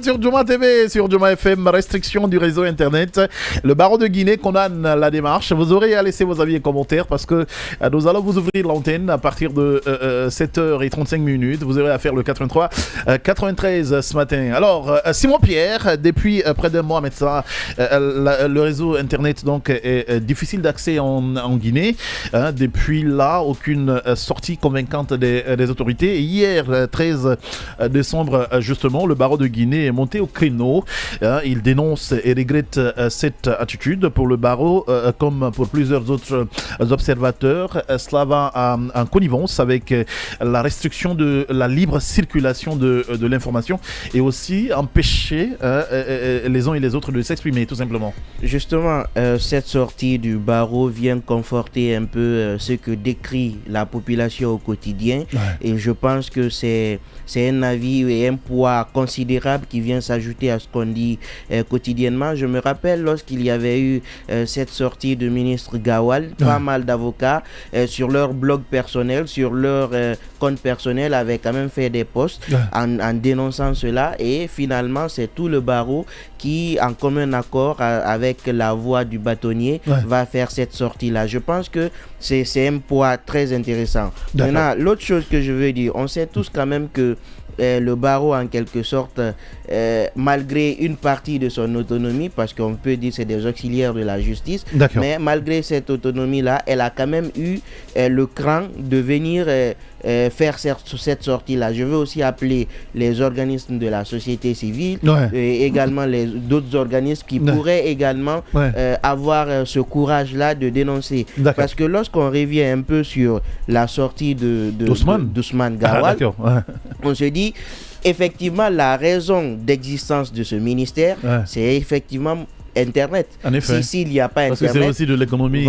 sur Djouma TV, sur Djouma FM, restriction du réseau Internet. Le barreau de Guinée condamne la démarche. Vous aurez à laisser vos avis et commentaires parce que nous allons vous ouvrir l'antenne à partir de 7h35. Vous aurez à faire le 93 ce matin. Alors, Simon Pierre, depuis près d'un mois maintenant, le réseau Internet donc, est difficile d'accès en Guinée. Depuis là, aucune sortie convaincante des autorités. Hier, 13 décembre, justement, le barreau de Guinée est monté au créneau. Il dénonce et regrette cette attitude. Pour le barreau, comme pour plusieurs autres observateurs, cela va en connivence avec la restriction de la libre circulation de l'information et aussi empêcher les uns et les autres de s'exprimer, tout simplement. Justement, cette sortie du barreau vient conforter un peu ce que décrit la population au quotidien. Ouais. Et je pense que c'est un avis et un poids considérable qui vient s'ajouter à ce qu'on dit quotidiennement. Je me rappelle lorsqu'il y avait eu cette sortie de ministre Gawal, pas mal d'avocats sur leur blog personnel, sur leur compte personnel avaient quand même fait des posts en dénonçant cela, et finalement c'est tout le barreau qui, en commun accord avec la voix du bâtonnier, va faire cette sortie-là. Je pense que c'est un poids très intéressant. Maintenant, l'autre chose que je veux dire, on sait tous quand même que le barreau, en quelque sorte, malgré une partie de son autonomie, parce qu'on peut dire que c'est des auxiliaires de la justice, mais malgré cette autonomie-là, elle a quand même eu le cran de venir faire cette sortie-là. Je veux aussi appeler les organismes de la société civile et également d'autres organismes qui pourraient également avoir ce courage-là de dénoncer. Parce que lorsqu'on revient un peu sur la sortie d'Ousmane Gawal, on se dit effectivement la raison d'existence de ce ministère, c'est effectivement Internet. En effet. S'il n'y a pas Internet... Parce que c'est aussi de l'économie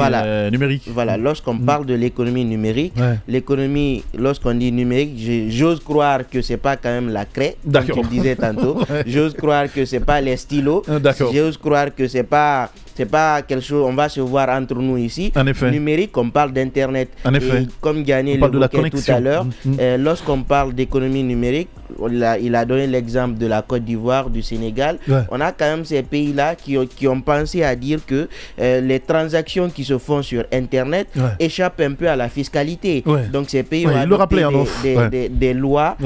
numérique. Voilà, lorsqu'on parle de l'économie numérique, l'économie, lorsqu'on dit numérique, j'ose croire que ce n'est pas quand même la craie, comme tu le disais tantôt. J'ose croire que ce n'est pas les stylos. J'ose croire que c'est pas quelque chose, on va se voir entre nous ici. En effet. Numérique, on parle d'Internet. En effet. Et comme Gagné l'évoquait tout à l'heure, lorsqu'on parle d'économie numérique, il a donné l'exemple de la Côte d'Ivoire, du Sénégal. On a quand même ces pays-là qui ont pensé à dire que les transactions qui se font sur Internet échappent un peu à la fiscalité. Donc ces pays ont adopté des lois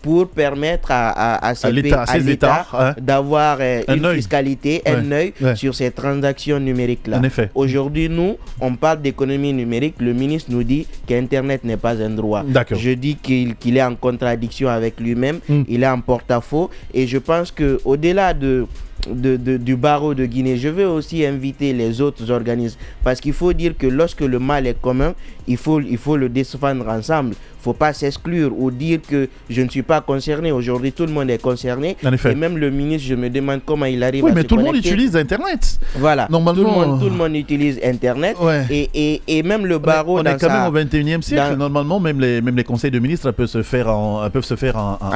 pour permettre à l'État d'avoir une fiscalité, un œil sur ces transactions numériques-là. Aujourd'hui, nous, on parle d'économie numérique. Le ministre nous dit qu'Internet n'est pas un droit. Je dis qu'il est en contradiction avec lui-même. Il est en porte-à-faux. Et je pense qu'au-delà du barreau de Guinée, je veux aussi inviter les autres organismes, parce qu'il faut dire que lorsque le mal est commun, il faut le défendre ensemble. Il ne faut pas s'exclure ou dire que je ne suis pas concerné. Aujourd'hui, tout le monde est concerné. Et même le ministre, je me demande comment il arrive à se connecter. Oui, mais tout le monde utilise Internet. Voilà. Normalement, tout le monde utilise Internet. Et même le barreau... On est quand même au 21e siècle. Normalement, même les conseils de ministres peuvent se faire en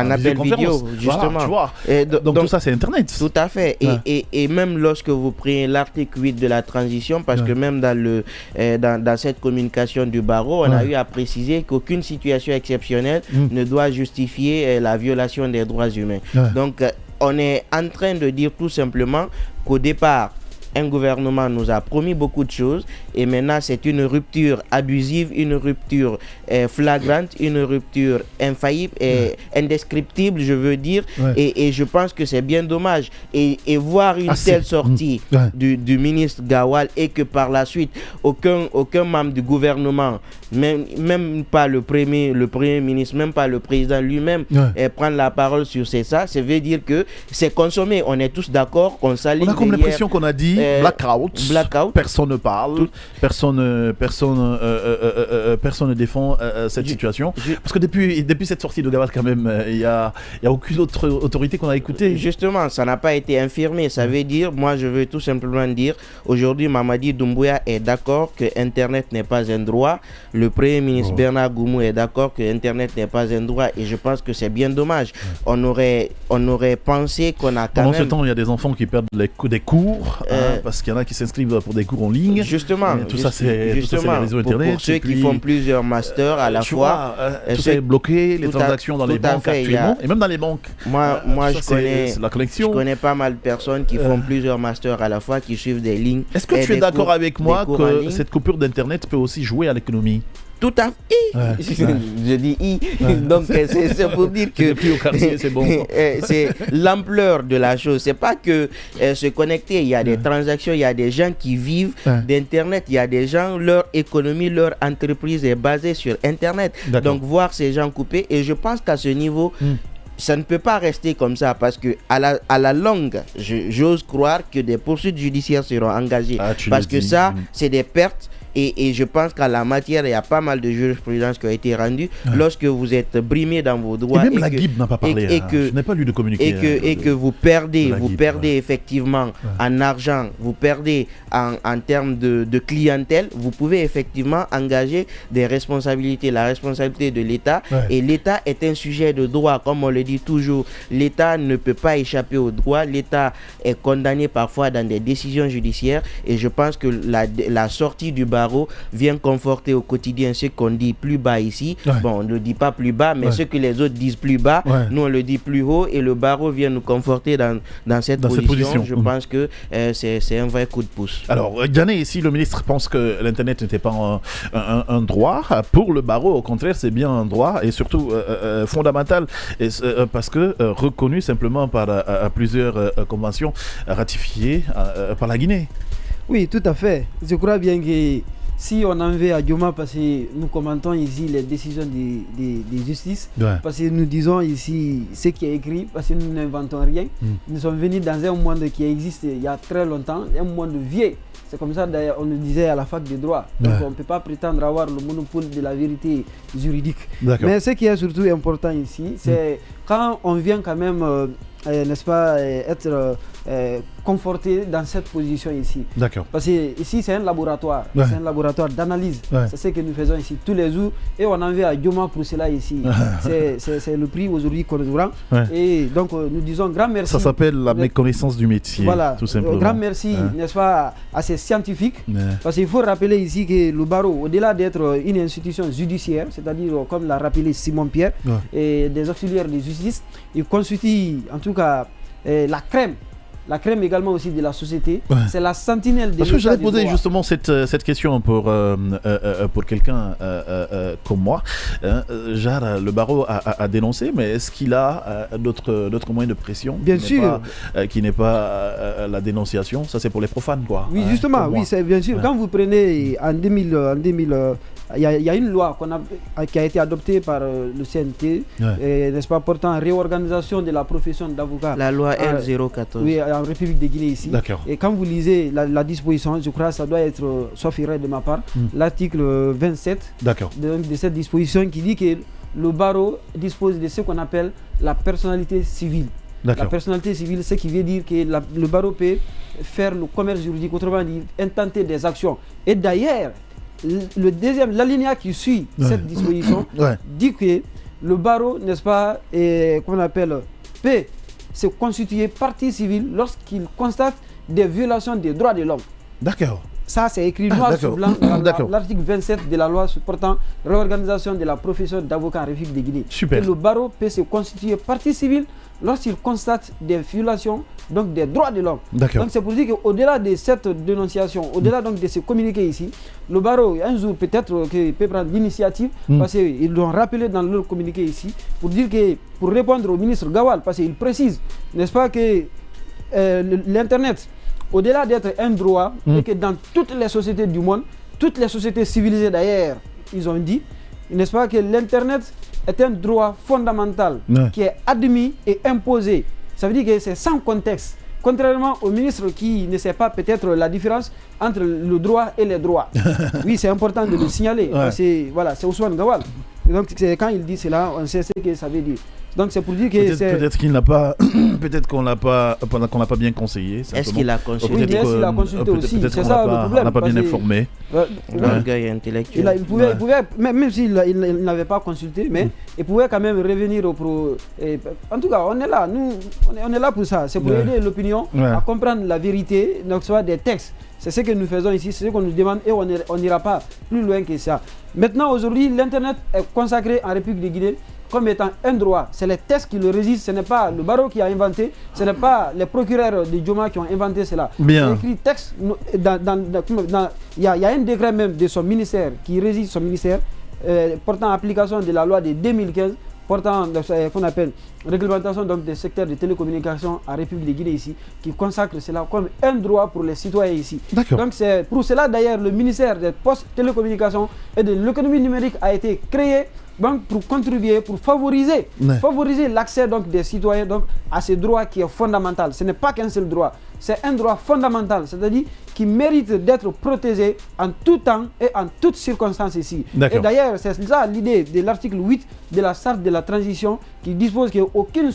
appel vidéo, justement. Voilà, tu vois. Donc tout ça, c'est Internet. Tout à fait. Et même lorsque vous prenez l'article 8 de la transition, parce que même dans cette communication du barreau, on a eu à préciser qu'aucune situation exceptionnelle ne doit justifier la violation des droits humains. Donc, on est en train de dire tout simplement qu'au départ, un gouvernement nous a promis beaucoup de choses et maintenant c'est une rupture abusive, une rupture flagrante, une rupture infaillible et indescriptible, je veux dire, et je pense que c'est bien dommage. Et voir une telle sortie du ministre Gawal et que par la suite aucun membre du gouvernement, même pas le premier ministre, même pas le président lui-même prendre la parole sur ça veut dire que c'est consommé. On est tous d'accord qu'on s'aligne. On a comme l'impression qu'on a dit blackout. Personne ne parle, personne ne défend cette situation. Parce que depuis cette sortie de Gawal, quand même, il y a aucune autre autorité qu'on a écoutée. Justement, ça n'a pas été infirmé. Ça veut dire, moi je veux tout simplement dire, aujourd'hui Mamadi Doumbouya est d'accord que Internet n'est pas un droit. Le Premier ministre Bernard Goumou est d'accord que Internet n'est pas un droit. Et je pense que c'est bien dommage. On aurait pensé qu'on a quand même... Pendant ce temps, il y a des enfants qui perdent des cours parce qu'il y en a qui s'inscrivent pour des cours en ligne. Justement, tout ça, c'est les réseaux Internet. Pour ceux qui font plusieurs masters à la fois. Tout ça est bloqué, les transactions dans les banques actuellement, et même dans les banques. Moi je connais pas mal de personnes qui font plusieurs masters à la fois, qui suivent des lignes. Est-ce que tu es d'accord avec moi que cette coupure d'Internet peut aussi jouer à l'économie? Tout à fait. Je dis i. Donc c'est pour dire que plus au quartier, c'est bon. C'est l'ampleur de la chose. C'est pas que se connecter. Il y a des transactions, il y a des gens qui vivent d'Internet. Il y a des gens, leur économie, leur entreprise est basée sur Internet. Donc voir ces gens couper. Et je pense qu'à ce niveau, ça ne peut pas rester comme ça, parce que à la longue, j'ose croire que des poursuites judiciaires seront engagées. Parce que ça, c'est des pertes. Et je pense qu'en la matière, il y a pas mal de jurisprudence qui a été rendue. Lorsque vous êtes brimé dans vos droits, et même la GIB n'a pas parlé. Je n'ai pas lu de communiqué. Et que vous perdez effectivement en argent, vous perdez en termes de clientèle, vous pouvez effectivement engager des responsabilités, la responsabilité de l'État. Et l'État est un sujet de droit, comme on le dit toujours. L'État ne peut pas échapper au droit. L'État est condamné parfois dans des décisions judiciaires. Et je pense que la sortie du barreau vient conforter au quotidien ce qu'on dit plus bas ici. Bon, on ne le dit pas plus bas, mais ce que les autres disent plus bas, nous on le dit plus haut, et le barreau vient nous conforter dans cette position. Je pense que c'est un vrai coup de pouce. Alors, Diané, ici, le ministre pense que l'Internet n'était pas un droit. Pour le barreau, au contraire, c'est bien un droit, et surtout fondamental, parce que reconnu simplement par plusieurs conventions ratifiées par la Guinée. Oui, tout à fait. Je crois bien que si on en veut à Dioma, parce que nous commentons ici les décisions de justice, parce que nous disons ici ce qui est écrit, parce que nous n'inventons rien. Nous sommes venus dans un monde qui existe il y a très longtemps, un monde vieux. C'est comme ça d'ailleurs on nous disait à la fac de droit. Donc on ne peut pas prétendre avoir le monopole de la vérité juridique. Mais ce qui est surtout important ici, c'est quand on vient quand même, n'est-ce pas, être conforté dans cette position ici. Parce que ici c'est un laboratoire, c'est un laboratoire d'analyse. C'est ce que nous faisons ici tous les jours, et on en vient à Dioma pour cela ici. C'est le prix aujourd'hui qu'on nous rend. Et donc nous disons grand merci. Ça s'appelle la méconnaissance du métier. Voilà, tout simplement. Grand merci, n'est-ce pas, à ces scientifiques. Parce qu'il faut rappeler ici que le barreau, au-delà d'être une institution judiciaire, c'est-à-dire comme l'a rappelé Simon Pierre, et des auxiliaires de justice, il constitue en tout cas la crème également aussi de la société. C'est la sentinelle de Parce que j'allais poser justement cette question pour quelqu'un comme moi. Genre, le barreau a dénoncé, mais est-ce qu'il a d'autres moyens de pression? Bien sûr. Qui n'est pas la dénonciation? Ça, c'est pour les profanes, quoi. Oui, justement, oui, c'est bien sûr. Quand vous prenez en 2000, il y a une loi qui a été adoptée par le CNT, n'est-ce pas, portant réorganisation de la profession d'avocat. La loi L014. Oui, en République de Guinée ici. Et quand vous lisez la disposition, je crois que ça doit être, sauf erreur de ma part, l'article 27 de cette disposition qui dit que le barreau dispose de ce qu'on appelle la personnalité civile. La personnalité civile, ce qui veut dire que le barreau peut faire le commerce juridique, autrement dit, intenter des actions. Et d'ailleurs, l'alinéa qui suit cette disposition dit que le barreau, n'est-ce pas, qu'on appelle, peut se constituer partie civile lorsqu'il constate des violations des droits de l'homme. Ça, c'est écrit noir sur blanc dans l'article 27 de la loi portant réorganisation de la profession d'avocat en République de Guinée. Et le barreau peut se constituer partie civile lorsqu'il constate des violations donc des droits de l'homme. Donc c'est pour dire qu'au-delà de cette dénonciation, au-delà donc de ce communiqué ici, le barreau, un jour peut-être qu'il peut prendre l'initiative, parce qu'ils l'ont rappelé dans leur communiqué ici, pour dire que, pour répondre au ministre Gawal, parce qu'il précise, n'est-ce pas, que l'Internet, au-delà d'être un droit, et que dans toutes les sociétés du monde, toutes les sociétés civilisées d'ailleurs, ils ont dit, n'est-ce pas, que l'Internet est un droit fondamental qui est admis et imposé. Ça veut dire que c'est sans contexte. Contrairement au ministre qui ne sait pas peut-être la différence entre le droit et les droits. Oui, c'est important de le signaler. Voilà, c'est Ousmane Gawal. Donc quand il dit cela, on sait ce que ça veut dire. Donc c'est pour dire que peut-être qu'il n'a pas, peut-être qu'on n'a pas bien conseillé. Est-ce qu'il a consulté? Oui, est-ce qu'il a consulté aussi? C'est ça le problème. On n'a pas bien informé. L'orgueil intellectuel. Il pouvait, même s'il n'avait pas consulté, mais il pouvait quand même revenir en tout cas, on est là, nous, on est là pour ça. C'est pour aider l'opinion à comprendre la vérité, donc soit des textes. C'est ce que nous faisons ici, c'est ce qu'on nous demande et on n'ira pas plus loin que ça. Maintenant, aujourd'hui, l'Internet est consacré en République de Guinée comme étant un droit. C'est les textes qui le résistent, ce n'est pas le barreau qui a inventé, ce n'est pas les procureurs de Djoma qui ont inventé cela. Bien. C'est écrit texte, il y a un décret même de son ministère qui résiste son ministère portant application de la loi de 2015 portant qu'on appelle réglementation donc, des secteurs de télécommunications en République de Guinée ici, qui consacre cela comme un droit pour les citoyens ici. Donc c'est pour cela d'ailleurs le ministère des postes, télécommunications et de l'économie numérique a été créé donc, pour contribuer, pour favoriser l'accès donc, des citoyens donc, à ce droit qui est fondamental. Ce n'est pas qu'un seul droit, c'est un droit fondamental, c'est-à-dire qui mérite d'être protégé en tout temps et en toutes circonstances ici. Et d'ailleurs, c'est ça l'idée de l'article 8 de la charte de la transition qui dispose qu'aucune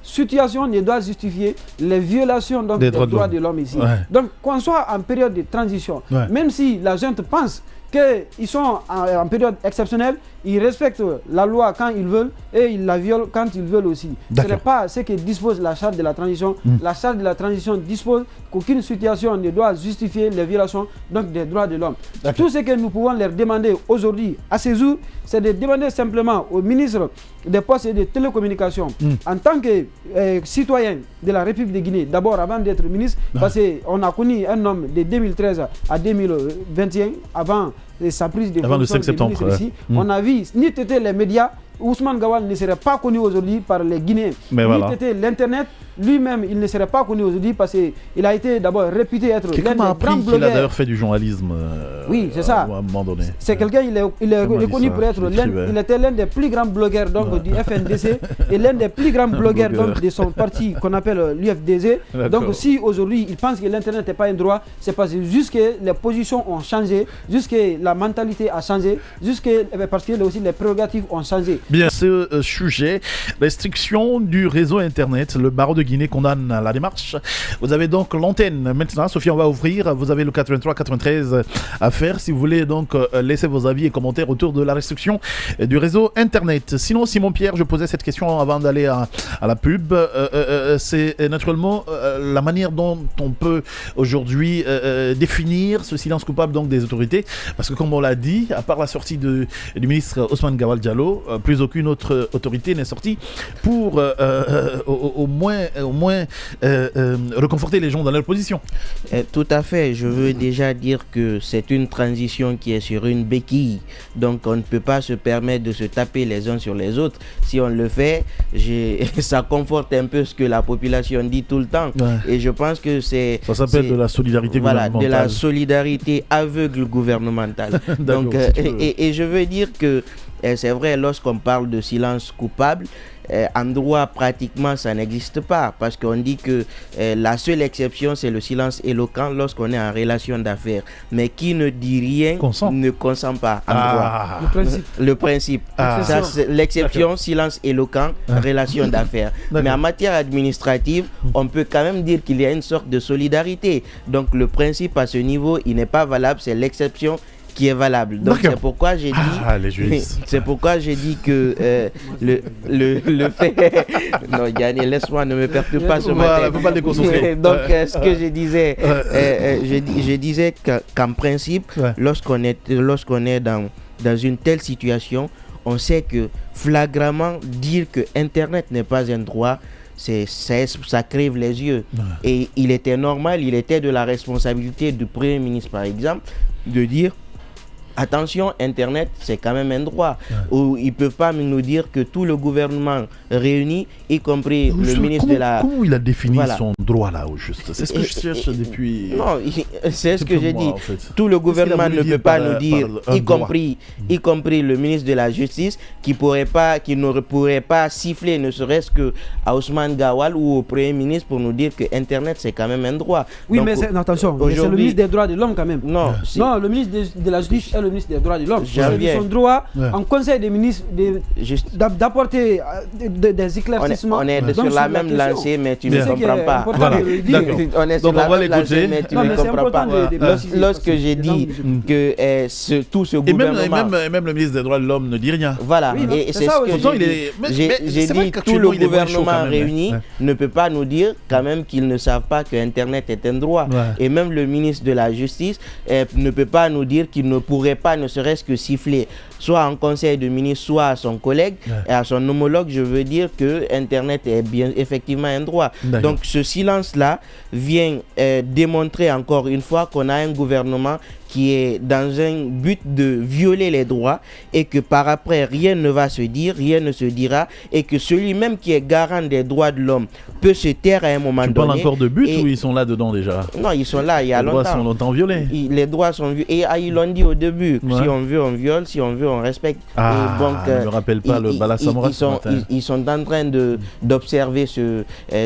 situation ne doit justifier les violations donc, des droits de l'homme ici. Donc, qu'on soit en période de transition, même si la gente pense qu'ils sont en période exceptionnelle, ils respectent la loi quand ils veulent et ils la violent quand ils veulent aussi. Ce n'est pas ce que dispose la charte de la transition. La charte de la transition dispose qu'aucune situation ne doit justifier les violations donc, des droits de l'homme. Tout ce que nous pouvons leur demander aujourd'hui, à ce jour, c'est de demander simplement au ministre des Postes et des Télécommunications, en tant que citoyen de la République de Guinée, d'abord avant d'être ministre, parce qu'on a connu un homme de 2013 à 2021, avant sa prise de fonction le 5 septembre, ici, on a vu, ni t'étaient les médias, Ousmane Gawal ne serait pas connu aujourd'hui par les Guinéens. Ni t'étais l'Internet, lui-même, il ne serait pas connu aujourd'hui parce qu'il a été d'abord réputé être l'un des grands blogueurs. Il a d'ailleurs fait du journalisme oui, c'est ça. À un moment donné. C'est quelqu'un, il est connu pour être il était l'un des plus grands blogueurs donc, du FNDC et l'un des plus grands blogueurs donc, de son parti qu'on appelle l'UFDZ. Donc si aujourd'hui il pense que l'Internet n'est pas un droit, c'est parce que juste que les positions ont changé, juste que la mentalité a changé, juste que, parce que aussi les prérogatives ont changé. Bien, ce sujet, restriction du réseau Internet, le barreau de Guinée condamne la démarche. Vous avez donc l'antenne maintenant, Sophie, on va ouvrir. Vous avez le 83-93 à faire si vous voulez donc laisser vos avis et commentaires autour de la restriction du réseau Internet. Sinon, Simon-Pierre, je posais cette question avant d'aller à la pub. C'est naturellement la manière dont on peut aujourd'hui définir ce silence coupable donc, des autorités. Parce que comme on l'a dit, à part la sortie du ministre Ousmane Gawal Diallo, plus aucune autre autorité n'est sortie pour au moins reconforter les gens dans leur position. Tout à fait. Je veux déjà dire que c'est une transition qui est sur une béquille. Donc on ne peut pas se permettre de se taper les uns sur les autres. Si on le fait, ça conforte un peu ce que la population dit tout le temps. Et je pense que ça s'appelle de la solidarité gouvernementale. Voilà, de la solidarité aveugle gouvernementale. Donc, et je veux dire que c'est vrai, lorsqu'on parle de silence coupable, en droit, pratiquement, ça n'existe pas. Parce qu'on dit que la seule exception, c'est le silence éloquent lorsqu'on est en relation d'affaires. Mais qui ne dit rien ne consent pas en droit. Le principe. Ça, c'est l'exception, silence éloquent, relation d'affaires. Mais en matière administrative, on peut quand même dire qu'il y a une sorte de solidarité. Donc le principe à ce niveau, il n'est pas valable, c'est l'exception qui est valable. Donc c'est pourquoi j'ai dit c'est pourquoi j'ai dit que le fait non Yannick, laisse-moi, ne me perturbe pas ce matin. Faut pas le déconcentrer. Donc ce que je disais je disais qu'en principe lorsqu'on est dans une telle situation, on sait que flagramment dire que Internet n'est pas un droit, ça crève les yeux. Et il était normal, il était de la responsabilité du Premier ministre par exemple de dire attention, Internet, c'est quand même un droit. Où ils ne peuvent pas nous dire que tout le gouvernement réuni, y compris le ministre de la... Comment il a défini son droit là, au juste? C'est ce que je cherche depuis... Non, c'est ce que j'ai dit. En fait. Tout le gouvernement ne peut pas nous dire, y compris le ministre de la Justice, qui ne pourrait pas siffler, ne serait-ce qu'à Ousmane Gawal ou au Premier ministre pour nous dire que Internet, c'est quand même un droit. Oui, donc, mais attention, c'est le ministre des droits de l'homme quand même. Non, le ministre de la Justice est le ministre des droits de l'homme. C'est son droit en conseil des ministres d'apporter des éclaircissements. On est sur la même lancée, mais tu ne comprends pas. Voilà. On est sur la même lancée, mais tu ne comprends pas. Lorsque j'ai dit que tout ce gouvernement... Et même le ministre des droits de l'homme ne dit rien. Voilà, et c'est ce que j'ai dit. Tout le gouvernement réuni ne peut pas nous dire quand même qu'ils ne savent pas que Internet est un droit. Et même le ministre de la Justice ne peut pas nous dire qu'il ne pourrait pas ne serait-ce que siffler soit en conseil de ministre, soit à son collègue et à son homologue. Je veux dire que Internet est bien effectivement un droit. Donc ce silence-là vient démontrer encore une fois qu'on a un gouvernement qui est dans un but de violer les droits et que par après rien ne va se dire, rien ne se dira et que celui même qui est garant des droits de l'homme peut se taire à un moment donné. Tu parles encore de but ou ils sont là dedans déjà? Non, ils sont là il y a longtemps. Les droits sont longtemps violés. Les droits sont violés. Et ils l'ont dit au début, si on veut on viole, si on veut on respecte. Ah, je ne me rappelle pas le Balasamra ce matin. Ils sont en train d'observer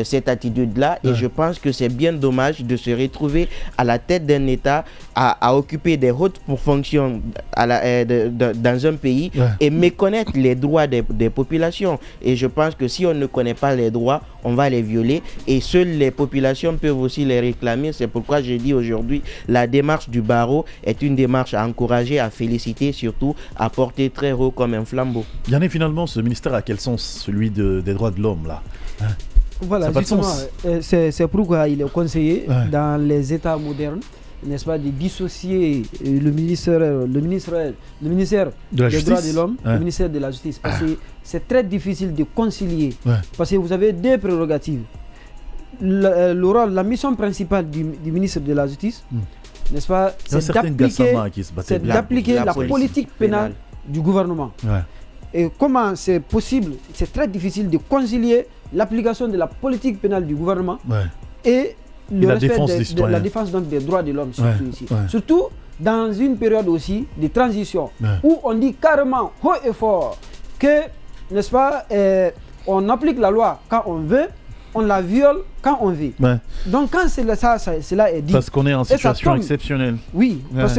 cette attitude-là et je pense que c'est bien dommage de se retrouver à la tête d'un État à occuper des hautes fonctions dans un pays et méconnaître les droits des populations. Et je pense que si on ne connaît pas les droits, on va les violer et seules les populations peuvent aussi les réclamer. C'est pourquoi je dis aujourd'hui, la démarche du barreau est une démarche à encourager, à féliciter, surtout à porter très haut comme un flambeau. Yann, finalement, ce ministère a quel sens, celui des droits de l'homme là, hein? Voilà, justement, c'est pourquoi il est conseillé dans les États modernes, n'est-ce pas, de dissocier le ministère des droits de l'homme, le ministère de la justice, parce que c'est très difficile de concilier, parce que vous avez deux prérogatives. La mission principale du ministre de la justice, n'est-ce pas, c'est d'appliquer la politique pénale du gouvernement. Et comment c'est possible? C'est très difficile de concilier l'application de la politique pénale du gouvernement et le respect de la défense donc, des droits de l'homme, surtout ici. Surtout dans une période aussi de transition où on dit carrément haut et fort que, n'est-ce pas, on applique la loi quand on veut, on la viole quand on veut. Donc quand cela est dit... Parce qu'on est en situation exceptionnelle. Oui, parce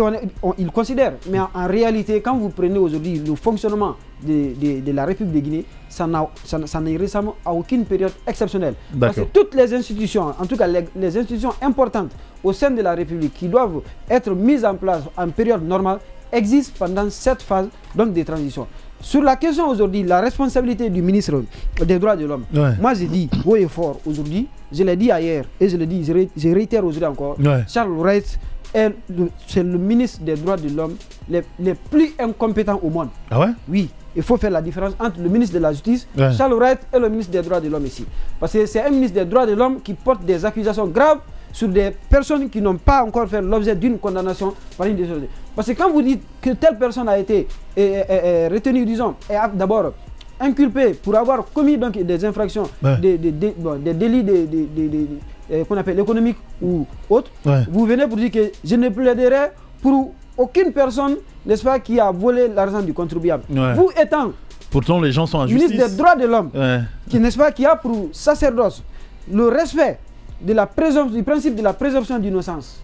qu'ils considèrent. Mais en réalité, quand vous prenez aujourd'hui le fonctionnement de la République de Guinée, ça n'est récemment à aucune période exceptionnelle. Parce que toutes les institutions, en tout cas les institutions importantes au sein de la République qui doivent être mises en place en période normale, existent pendant cette phase donc, de transition. Sur la question aujourd'hui, la responsabilité du ministre des droits de l'homme, moi je dis haut et fort aujourd'hui, je l'ai dit hier et je le dis, je réitère aujourd'hui encore, Charles Wright c'est le ministre des droits de l'homme les plus incompétents au monde. Ah ouais? Oui, il faut faire la différence entre le ministre de la Justice, Charles Wright, et le ministre des droits de l'homme ici. Parce que c'est un ministre des droits de l'homme qui porte des accusations graves sur des personnes qui n'ont pas encore fait l'objet d'une condamnation par une décision. Parce que quand vous dites que telle personne a été retenue, disons, et d'abord inculpée pour avoir commis donc, des infractions, des délits qu'on appelle économiques ou autres, vous venez pour dire que je ne plaiderai pour aucune personne, n'est-ce pas, qui a volé l'argent du contribuable. Vous étant pourtant les gens sont en justice. Ministre des droits de l'homme, qui n'est-ce pas, qui a pour sacerdoce le respect de du principe de la présomption d'innocence.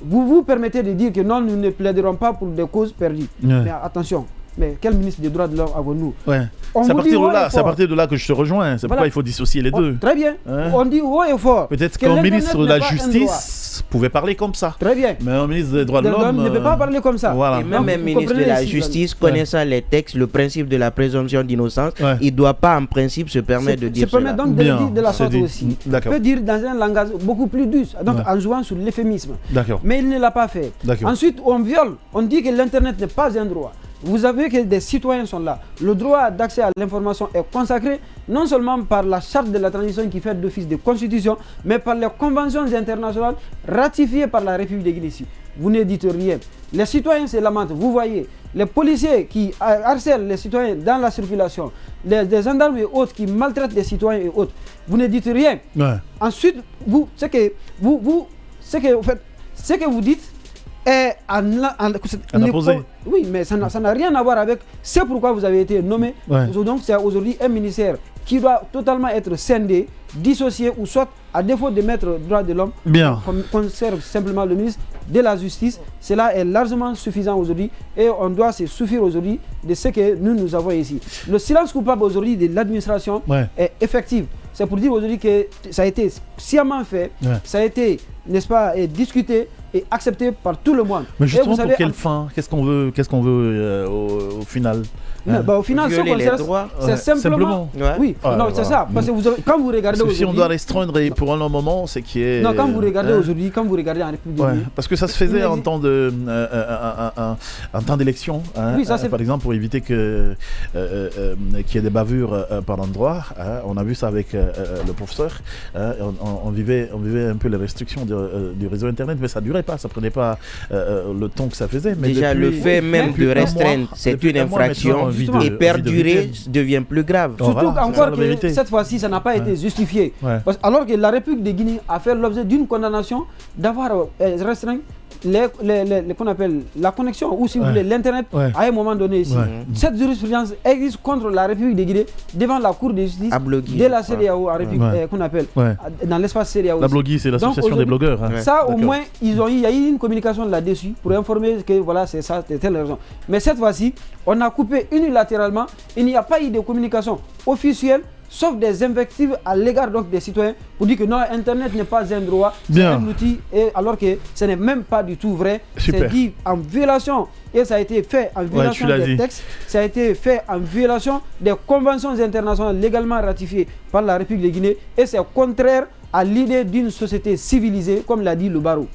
Vous vous permettez de dire que non, nous ne plaiderons pas pour des causes perdues. Mais attention, mais quel ministre des droits de l'homme avons-nous? C'est à partir de là que je te rejoins. C'est pourquoi il faut dissocier les deux. Très bien. On dit haut et fort. Peut-être qu'un ministre de la justice pouvait parler comme ça. Très bien. Mais un ministre des droits de l'homme ne peut pas parler comme ça. Voilà. Et même un ministre de la justice, connaissant les textes, le principe de la présomption d'innocence, il ne doit pas en principe se permettre de dire cela. Se permet donc de le dire de la sorte aussi. Il peut dire dans un langage beaucoup plus dur, donc en jouant sur l'euphémisme. Mais il ne l'a pas fait. Ensuite, on viole. On dit que l'Internet n'est pas un droit. Vous avez que des citoyens sont là. Le droit d'accès à l'information est consacré non seulement par la charte de la transition qui fait d'office de constitution, mais par les conventions internationales ratifiées par la République de Guinée. Vous ne dites rien. Les citoyens se lamentent. Vous voyez, les policiers qui harcèlent les citoyens dans la circulation, les gendarmes et autres qui maltraitent les citoyens et autres. Vous ne dites rien. Ensuite, ce que vous dites, est posé. Oui, mais ça n'a rien à voir avec. C'est pourquoi vous avez été nommé. Donc c'est aujourd'hui un ministère qui doit totalement être scindé, dissocié, ou soit, à défaut de mettre droit de l'homme, conserve simplement le ministre de la Justice. Cela est largement suffisant aujourd'hui et on doit se suffire aujourd'hui de ce que nous avons ici. Le silence coupable aujourd'hui de l'administration est effectif. C'est pour dire aujourd'hui que ça a été sciemment fait, ça a été, n'est-ce pas, discuté et accepté par tout le monde. Mais justement, pour quelle fin? Qu'est-ce qu'on veut au final? Au final, c'est simplement. Oui, non, c'est ça. Parce que quand vous regardez aujourd'hui. Si on doit restreindre pour un long moment, c'est qui est. Non, quand vous regardez aujourd'hui, quand vous regardez en République. Parce que ça se faisait en temps d'élection. Oui, ça c'est. Par exemple, pour éviter qu'il y ait des bavures par endroit. On a vu ça avec le professeur. On vivait un peu les restrictions du réseau Internet, mais ça ne durait pas, ça ne prenait pas le temps que ça faisait. Mais déjà, le fait même de restreindre, c'est une infraction. Et perdurer devient plus grave. Surtout encore que cette fois-ci, ça n'a pas été justifié. Alors que la République de Guinée a fait l'objet d'une condamnation d'avoir restreint qu'on appelle la connexion, ou si vous voulez l'internet à un moment donné ici. Cette jurisprudence existe contre la République de Guinée devant la Cour de justice de la CEDEAO en République, qu'on appelle dans l'espace CEDEAO. La Blogui, c'est l'association des blogueurs. Ça au moins, il y a eu une communication là-dessus pour informer que voilà, c'est ça, c'est telle raison. Mais cette fois-ci, on a coupé unilatéralement, il n'y a pas eu de communication officielle, sauf des invectives à l'égard donc des citoyens pour dire que non, Internet n'est pas un droit, c'est un outil, et alors que ce n'est même pas du tout vrai. C'est dit en violation, et ça a été fait en violation des textes, ça a été fait en violation des conventions internationales légalement ratifiées par la République de Guinée, et c'est contraire à l'idée d'une société civilisée, comme l'a dit le barreau.